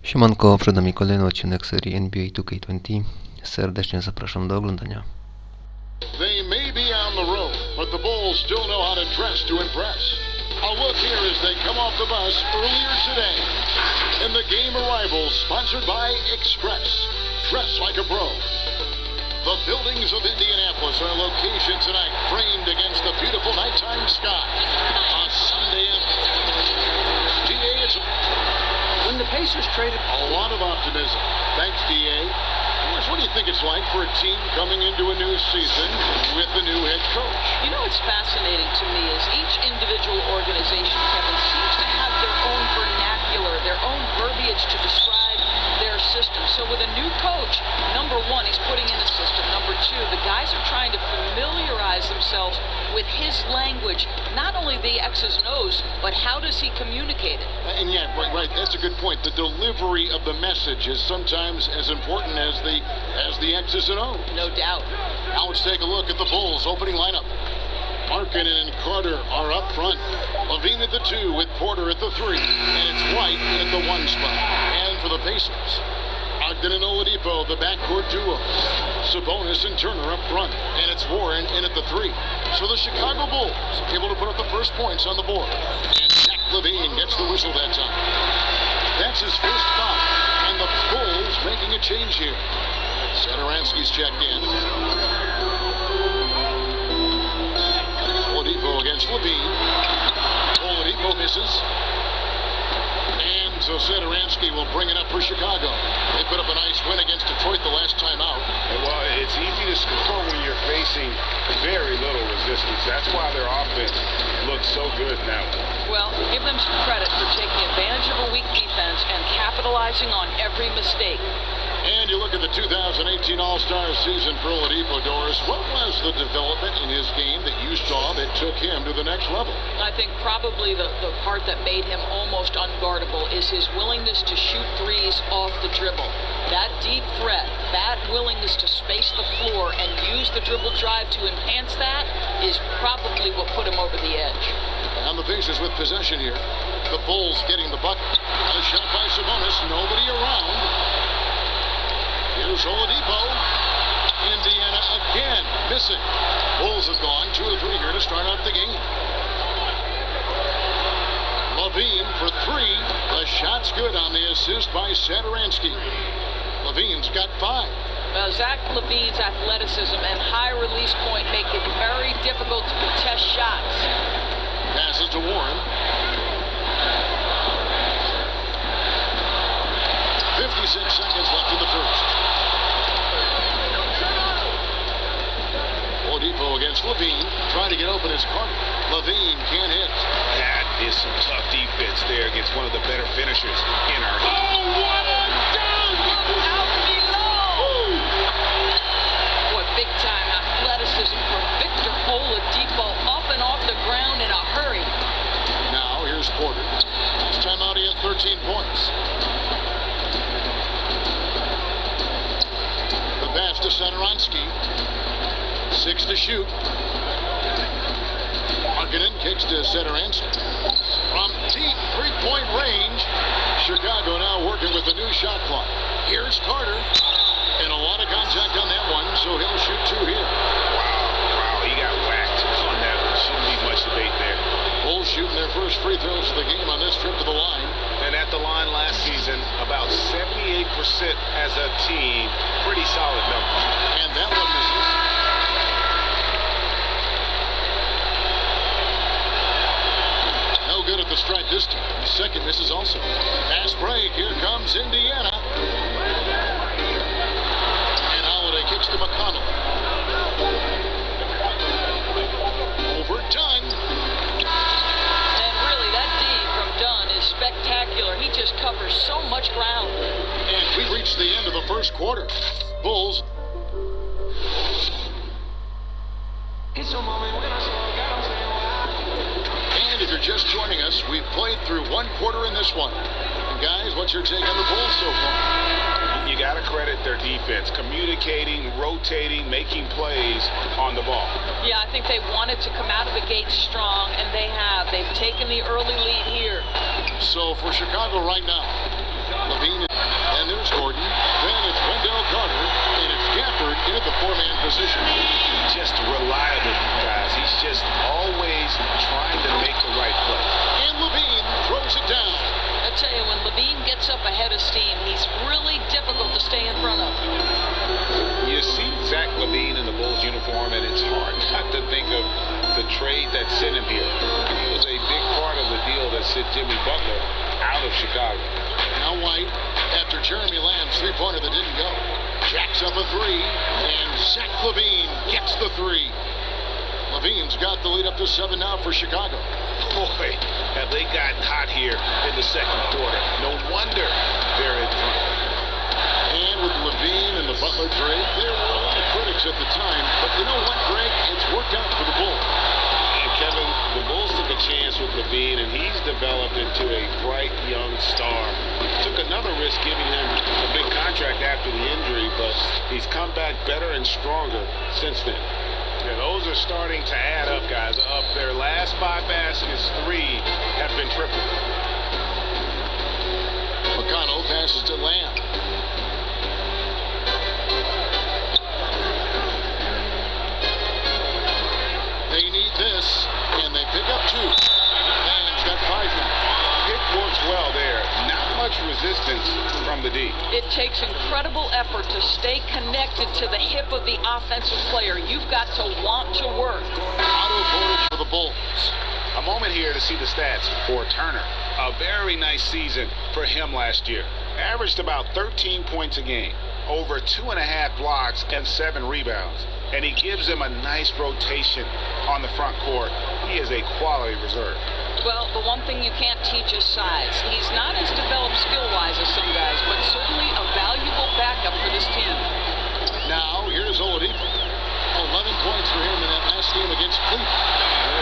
Siemanko, przed nami kolejny odcinek serii NBA 2K20. Serdecznie zapraszam do oglądania. They may be on the road, but the Bulls still know how to dress to impress. A look here as they come off the bus earlier today. In the game arrivals sponsored by Express. Dress like a pro. The buildings of Indianapolis are location tonight, framed against the beautiful nighttime sky. A Sunday DA, it's when the Pacers traded a lot of optimism. Thanks, DA. What do you think it's like for a team coming into a new season with a new head coach? You know what's fascinating to me is each individual organization, Kevin, seems to have their own vernacular, their own verbiage to describe their system. So with a new coach, number one, he's putting in a system. Number two, the guys are trying to familiarize themselves with his language, not only the X's and O's, but how does he communicate it? And yeah, right, that's a good point. The delivery of the message is sometimes as important as the X's and O's. No doubt. Now let's take a look at the Bulls opening lineup. Markkanen and Carter are up front. Levine at the 2 with Porter at the 3. And it's White at the 1 spot. And for the Pacers, Ogden and Oladipo, the backcourt duo. Sabonis and Turner up front. And it's Warren in at the 3. So the Chicago Bulls able to put up the first points on the board. And Zach LaVine gets the whistle that time. That's his first foul. And the Bulls making a change here. Satoransky's checked in. Oladipo against Levine. Oladipo misses. And so Satoransky will bring it up for Chicago. They put up a nice win against Detroit the last time out. Well, it's easy to score when you're facing very little resistance. That's why their offense looks so good now. Well, give them some credit for taking advantage of a weak defense and capitalizing on every mistake. And you look at the 2018 All-Star season for Oladipo, Doris. What was the development in his game that you saw that took him to the next level? I think probably the part that made him almost unguardable is his willingness to shoot threes off the dribble. That deep threat, that willingness to space the floor and use the dribble drive to enhance that is probably what put him over the edge. On the Pacers with possession here. The Bulls getting the bucket. A shot by Sabonis. Nobody around. Here's Oladipo. Indiana again missing. Bulls have gone 2 or 3 here to start out the game. Levine for 3. The shot's good on the assist by Satoransky. Levine's got 5. Zach LaVine's athleticism and high release point make it very difficult to contest shots. Passes to Warren. 56 seconds left in the first. Oladipo against Levine. Trying to get open his Carter. Levine can't hit. That is some tough defense there against one of the better finishers in our league. Oh, what a dunk! Out below! Boy, big time athleticism for Victor Oladipo, up and off the ground in a hurry. Now here's Porter. Last time out he had 13 points. The pass to Satoransky. 6 to shoot. Markkanen kicks to Satoransky. From deep 3-point range, Chicago now working with the new shot clock. Here's Carter. And a lot of contact on that one, so he'll shoot 2 here. Wow, he got whacked on that one. Shouldn't be much debate there. Bulls shooting their first free throws of the game on this trip to the line. And at the line last season, about 78% as a team. Pretty solid number. And that one misses. No good at the stripe this time. The second misses also. Pass break. Here comes Indiana. And Holiday kicks to McConnell. Overdone. And really, that D from Dunn is spectacular. He just covers so much ground. And we reached the end of the first quarter. Bulls. And if you're just joining us, we've played through 1 quarter in this one. And guys, what's your take on the Bulls so far? You got to credit their defense, communicating, rotating, making plays on the ball. Yeah, I think they wanted to come out of the gate strong, and they have. They've taken the early lead here. So for Chicago right now, Levine And there's Gordon. Then it's Wendell Carter. And it's Gafford in at the four-man position. Just reliable, guys. He's just always trying to make the right play. And Levine throws it down. I tell you, when Levine gets up ahead of steam, he's really difficult to stay in front of. You see Zach Levine in the Bulls uniform, and it's hard not to think of the trade that sent him here. He was a big part of the deal that sent Jimmy Butler out of Chicago. Now White, after Jeremy Lamb's three-pointer that didn't go, jacks up a three, and Zach Levine gets the three. Levine's got the lead up to 7 now for Chicago. Boy, have they gotten hot here in the second quarter. No wonder they're in front. And with Levine and the Butler trade, there were a lot of critics at the time. But you know what, Greg? It's worked out for the Bulls. And Kevin, the Bulls took a chance with Levine, and he's developed into a bright young star. Took another risk giving him a big contract after the injury, but he's come back better and stronger since then. Yeah, those are starting to add up, guys. Of their last 5 baskets, 3 have been triple. McConnell passes to Lamb. They need this, and they pick up 2. Lamb's got 5 now. It works well there. Not much resistance from the D. It takes incredible effort to stay connected to the hip of the offensive player. You've got to want to work. Otto Portage for the Bulls. A moment here to see the stats for Turner. A very nice season for him last year. Averaged about 13 points a game, over 2.5 blocks and 7 rebounds. And he gives them a nice rotation on the front court. He is a quality reserve. Well, the one thing you can't teach is size. He's not as developed skill-wise as some guys, but certainly a valuable backup for this team. Now, here's Oladipo. 11 points for him in that last game against Cleveland.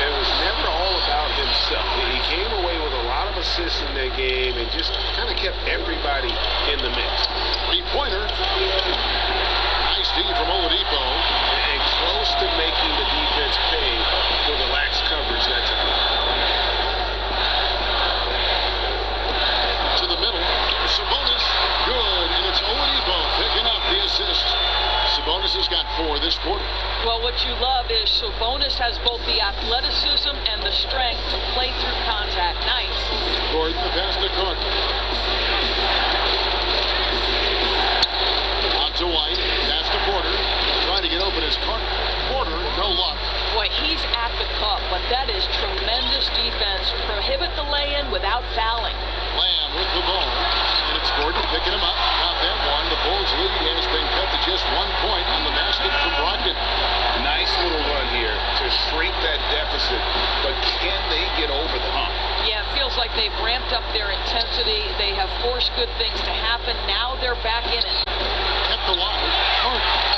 It was never all about himself. He came away with a lot of assists in that game and just kind of kept everybody in the mix. Three-pointer. Nice D from Oladipo. And close to making the defense pay for the lax coverage that time. To the middle. Sabonis. Good. And it's Oladipo picking up the assist. Sabonis has got 4 this quarter. Well, what you love is Sabonis has both the athleticism and the strength to play through contact. Nice. Gordon, the pass to Carter. On to White. Pass to Porter. Trying to get open is Carter. Porter, no luck. Boy, he's at the cup, but that is tremendous defense. Prohibit the lay-in without fouling. Lamb with the ball. And it's Gordon picking him up. Not that one. The Bulls' lead has been cut to just 1 point on the basket from Brogdon. Nice little run here to shrink that deficit, but can they get over the hump? Yeah, it feels like they've ramped up their intensity. They have forced good things to happen. Now they're back in it. Kept the wide.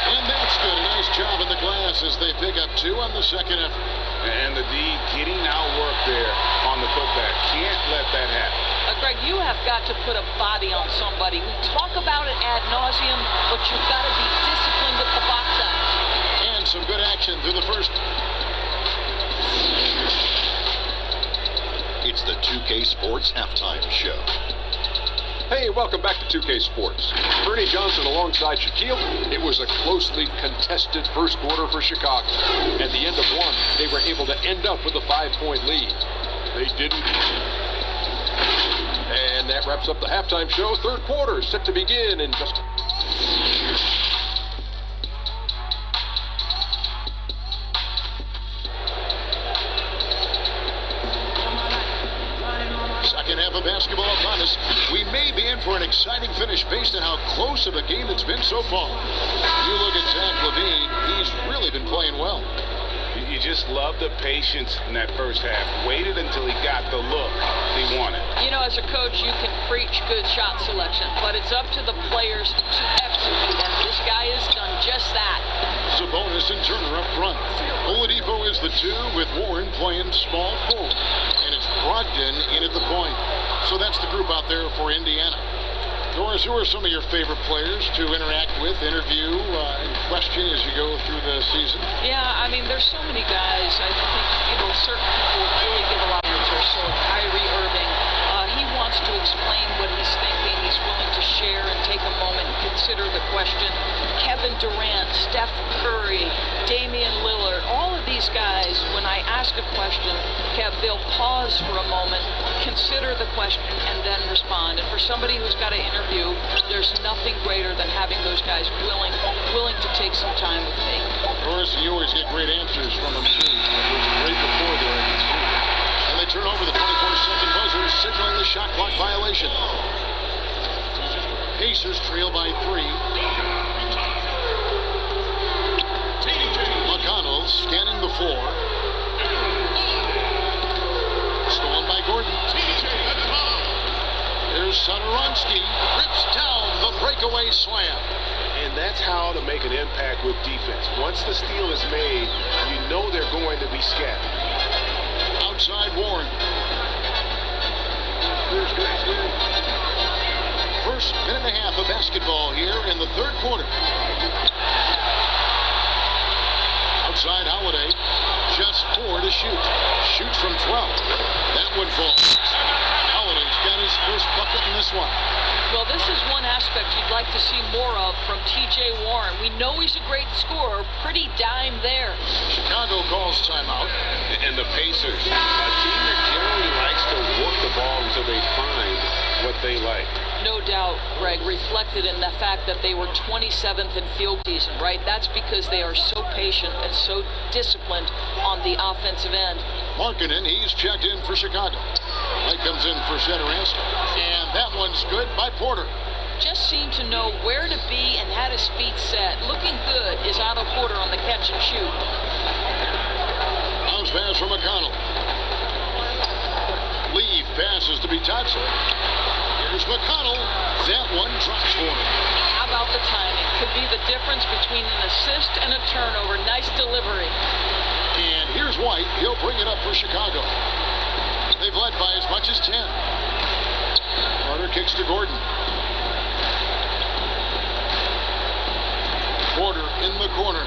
And that's good. A nice job in the glass as they pick up 2 on the second effort. And the D getting outwork there on the putback. Can't let that happen. Greg, you have got to put a body on somebody. We talk about it ad nauseum, but you've got to be disciplined with the box out. And some good action through the first. It's the 2K Sports Halftime Show. Hey, welcome back to 2K Sports. Bernie Johnson alongside Shaquille. It was a closely contested first quarter for Chicago. At the end of one, they were able to end up with a 5-point lead. They didn't. And that wraps up the halftime show. Third quarter is set to begin in just... Second half of basketball upon us. We may be in for an exciting finish based on how close of a game it's been so far. You look at Zach Levine, he's really been playing well. You just love the patience in that first half. Waited until he got the look he wanted. You know, as a coach, you can preach good shot selection, but it's up to the players to execute, and this guy has done just that. Sabonis and Turner up front. Oladipo is the 2 with Warren playing small forward. And it's Brogdon in at the point. So that's the group out there for Indiana. Doris, who are some of your favorite players to interact with, interview, and question as you go through the season? Yeah, I mean, there's so many guys. I think, certain people really give a lot of interest. So Kyrie Irving, he wants to explain what he's thinking. He's willing to share and take consider the question. Kevin Durant, Steph Curry, Damian Lillard, all of these guys, when I ask a question, Kev, they'll pause for a moment, consider the question, and then respond. And for somebody who's got an interview, there's nothing greater than having those guys willing to take some time with me. Of course, you always get great answers from them, too. It was great before there, I can see. And they turn over the 24-second buzzer, signaling the shot clock violation. Pacers trail by 3. McConnell scanning the floor. Stolen by Gordon. Here's Satoransky. Rips down the breakaway slam. And that's how to make an impact with defense. Once the steal is made, you know they're going to be scattered. Outside Warren. First minute and a half of basketball here in the third quarter. Outside Holiday. Just 4 to shoot. Shoots from 12. That one falls. Holiday's got his first bucket in this one. Well, this is one aspect you'd like to see more of from T.J. Warren. We know he's a great scorer. Pretty dime there. Chicago calls timeout. And the Pacers, a team that generally likes to work the ball until they find what they like. No doubt, Greg, reflected in the fact that they were 27th in field season, right? That's because they are so patient and so disciplined on the offensive end. Markkanen, he's checked in for Chicago. Light comes in for Satoransky. And that one's good by Porter. Just seemed to know where to be and had his feet set. Looking good is Otto Porter on the catch and shoot. Bounce pass from McConnell. Leave passes to be Bitadze. Here's McConnell. That one drops for him. How about the timing? Could be the difference between an assist and a turnover. Nice delivery. And here's White. He'll bring it up for Chicago. They've led by as much as 10. Carter kicks to Gordon. Porter in the corner.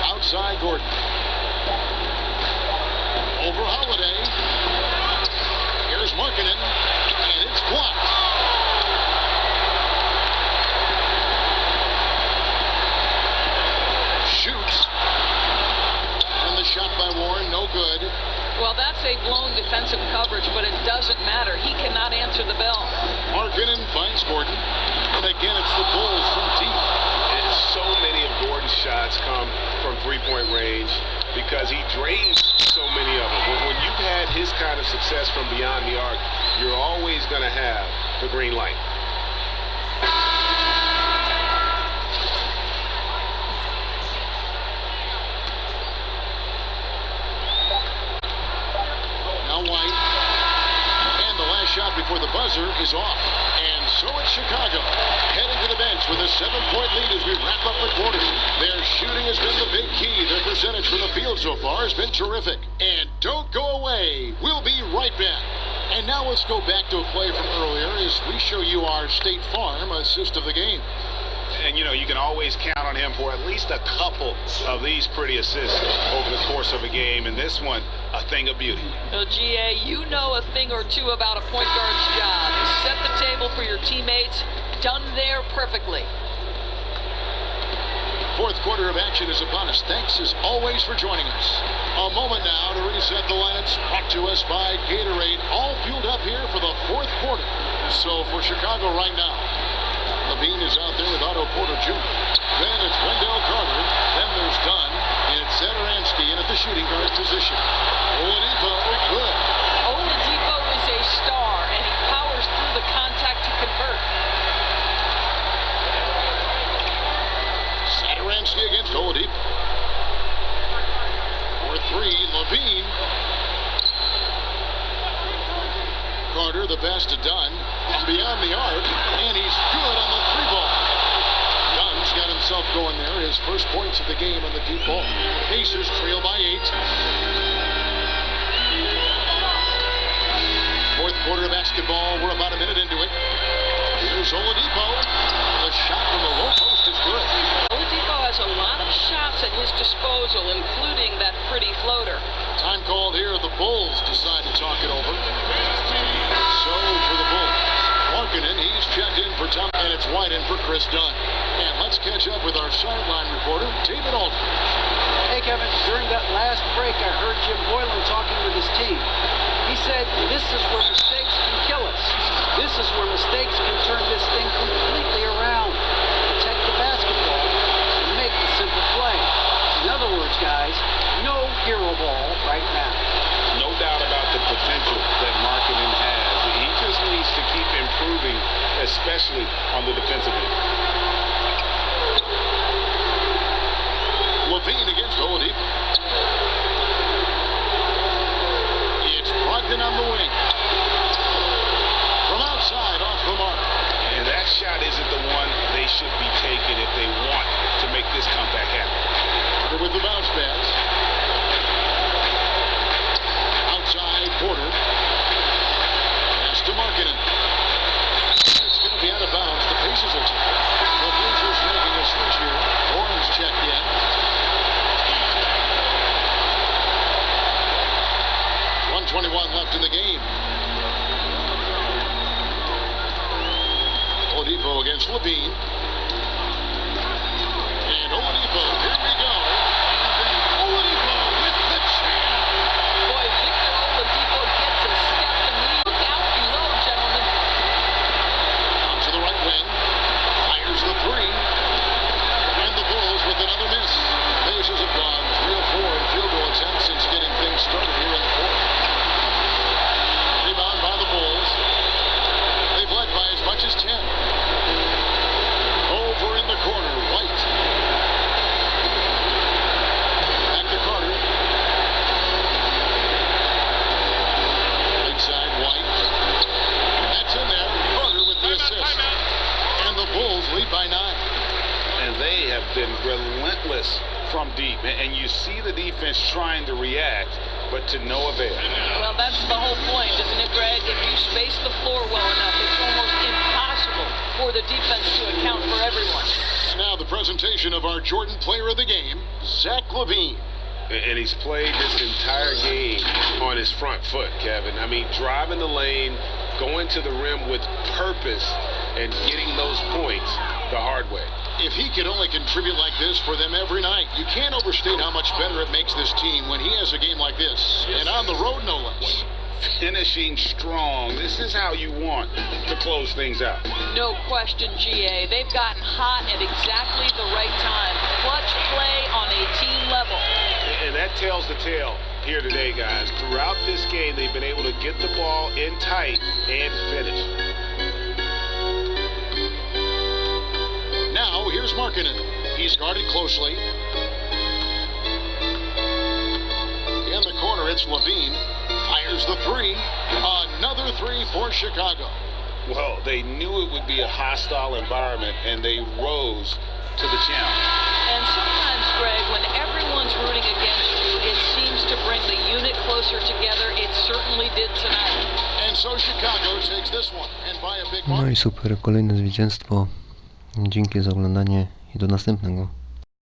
Outside Gordon. Over Holiday. Here's Markkanen. And it's blocked. Shoots. And the shot by Warren, no good. Well, that's a blown defensive coverage, but it doesn't matter. He cannot answer the bell. Markkanen finds Gordon. And again, it's the Bulls from deep. And so many of Gordon's shots come from three-point range because he drains so many of them. When you've had his kind of success from beyond the arc, you're always going to have the green light. Now White. And the last shot before the buzzer is off. And so it's Chicago. Heading to the bench with a 7-point lead as we wrap up the quarter. Their shooting has been the big key. Their percentage from the field so far has been terrific. And don't go away. We'll be right back. And now let's go back to a play from earlier as we show you our State Farm assist of the game. And, you know, you can always count on him for at least a couple of these pretty assists over the course of a game. And this one, a thing of beauty. Well, G.A., you know a thing or two about a point guard's job. Set the table for your teammates. Done there perfectly. Fourth quarter of action is upon us. Thanks as always for joining us. A moment now to reset the lineups brought to us by Gatorade. All fueled up here for the fourth quarter. So for Chicago right now, Levine is out there with Otto Porter Jr. Then it's Wendell Carter. Then there's Dunn. And it's Satoransky in at the shooting guard position. Oladipo, good. Oladipo is a star, and he powers through the contact to convert. Satoransky against Oladipo. For 3, Levine. Carter, the pass to Dunn. From beyond the arc, and he's good on the 3-ball. Dunn's got himself going there. His first points of the game on the deep ball. Pacers trail by 8. Fourth quarter of basketball. We're about a minute into it. Here's Oladipo. The shot from the low post is good. Oladipo has a lot of shots at his disposal, including that pretty floater. Time called here. The Bulls decide to talk it over. So for the Bulls, wide in for Chris Dunn. And let's catch up with our sideline reporter, David Aldridge. Hey, Kevin, during that last break, I heard Jim Boylan talking with his team. He said, this is where mistakes can kill us. This is where mistakes can turn this thing completely around. Protect the basketball and make the simple play. In other words, guys, no hero ball right now. No doubt about the potential that Markkanen has. He just needs to keep improving, especially on the defensive end. Levine against Oladipo. It's Brogdon on the wing. From outside, off the mark. And that shot isn't the one they should be taking if they want to make this comeback happen. With the bounce pass. Outside, Porter. Pass to Markkanen. It's going to be out of bounds. The Pacers will take it. The Pacers making a switch here. Orange checked in. 1:21 left in the game. Oladipo against Levine. And Oladipo, here we go. And then Oladipo with the jam. Boy, Victor Oladipo gets a step and look out below, gentlemen. Out to the right wing. Fires the three. And the Bulls with another miss. Pacers have gone 3 of 4 in field goal attempts since getting things started here in the fourth. Rebound by the Bulls. They've led by as much as 10. Over in the corner, White. Back to Carter. Inside White. That's in there. Carter with the assist. And the Bulls lead by 9. And they have been relentless from deep. And you see the defense trying to react, but to no avail. Well, that's the whole point, isn't it, Greg? If you space the floor well enough, it's almost impossible for the defense to account for everyone. And now the presentation of our Jordan player of the game, Zach LaVine. And he's played this entire game on his front foot, Kevin. I mean, driving the lane, going to the rim with purpose, and getting those points the hard way. If he could only contribute like this for them every night, you can't overstate how much better it makes this team when he has a game like this. And on the road, no less. Finishing strong. This is how you want to close things out. No question, GA. They've gotten hot at exactly the right time. Clutch play on a team level. And that tells the tale here today, guys. Throughout this game, they've been able to get the ball in tight and finish. Now, here's Markkanen. He's guarded closely. In the corner, it's Levine. Fires the three. Another three for Chicago. Well, they knew it would be a hostile environment, and they rose to the challenge. And sometimes, Greg, when everyone's rooting against you, it seems to bring the unit closer together. It certainly did tonight. And so Chicago takes this one. And by a big No margin. i super, kolejne zwycięstwo. Dzięki za oglądanie i do następnego.